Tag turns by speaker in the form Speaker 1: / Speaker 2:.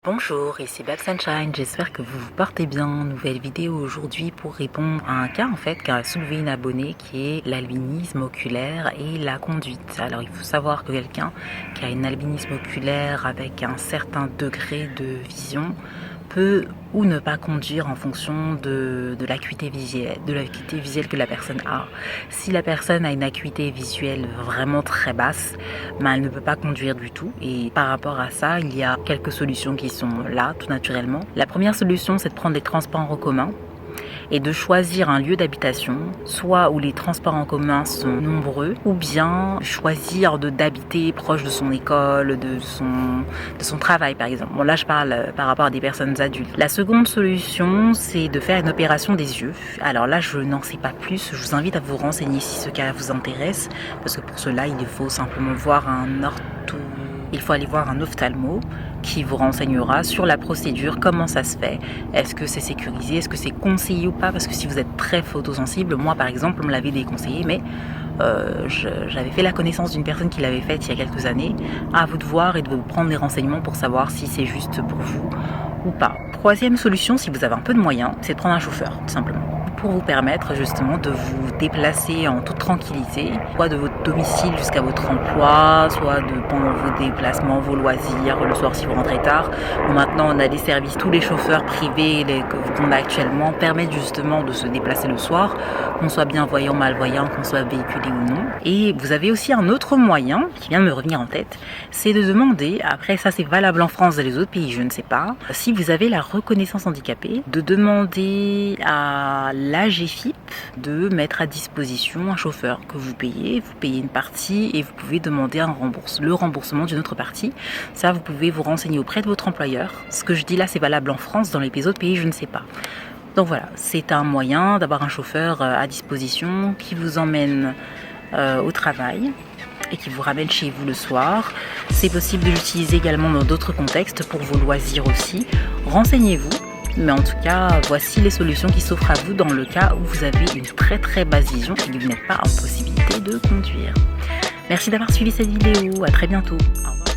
Speaker 1: Bonjour, ici Bab Sunshine, j'espère que vous vous portez bien. Nouvelle vidéo aujourd'hui pour répondre à un cas qu'a soulevé une abonnée qui est l'albinisme oculaire et la conduite. Alors il faut savoir que quelqu'un qui a un albinisme oculaire avec un certain degré de vision peut ou ne pas conduire en fonction de l'acuité visuelle que la personne a. Si la personne a une acuité visuelle vraiment très basse, elle ne peut pas conduire du tout. Et par rapport à ça, il y a quelques solutions qui sont là, tout naturellement. La première solution, c'est de prendre les transports en commun et de choisir un lieu d'habitation, soit où les transports en commun sont nombreux, ou bien choisir d'habiter proche de son école, de son travail par exemple. Bon là je parle par rapport à des personnes adultes. La seconde solution, c'est de faire une opération des yeux. Alors là je n'en sais pas plus, je vous invite à vous renseigner si ce cas vous intéresse, parce que pour cela il faut simplement voir il faut aller voir un ophtalmo qui vous renseignera sur la procédure, comment ça se fait, est-ce que c'est sécurisé, est-ce que c'est conseillé ou pas, parce que si vous êtes très photosensible, moi par exemple on me l'avait déconseillé, mais j'avais fait la connaissance d'une personne qui l'avait faite il y a quelques années. À vous de voir et de vous prendre des renseignements pour savoir si c'est juste pour vous ou pas. Troisième solution, si vous avez un peu de moyens, c'est de prendre un chauffeur, tout simplement, pour vous permettre justement de vous déplacer en toute tranquillité, soit de votre domicile jusqu'à votre emploi, soit pendant vos déplacements, vos loisirs, le soir si vous rentrez tard. Bon, maintenant on a des services, tous les chauffeurs privés qu'on a actuellement permettent justement de se déplacer le soir, qu'on soit bien voyant, malvoyant, qu'on soit véhiculé ou non. Et vous avez aussi un autre moyen qui vient de me revenir en tête, c'est de demander, après ça c'est valable en France et les autres pays, je ne sais pas, si vous avez la reconnaissance handicapée, de demander à l'AGFIP de mettre à disposition un chauffeur que vous payez une partie et vous pouvez demander le remboursement d'une autre partie. Ça, vous pouvez vous renseigner auprès de votre employeur. Ce que je dis là, c'est valable en France, dans les autres pays, je ne sais pas. Donc voilà, c'est un moyen d'avoir un chauffeur à disposition qui vous emmène au travail et qui vous ramène chez vous le soir. C'est possible de l'utiliser également dans d'autres contextes, pour vos loisirs aussi. Renseignez-vous. Mais en tout cas, voici les solutions qui s'offrent à vous dans le cas où vous avez une très très basse vision et que vous n'êtes pas en possibilité de conduire. Merci d'avoir suivi cette vidéo, à très bientôt. Au revoir.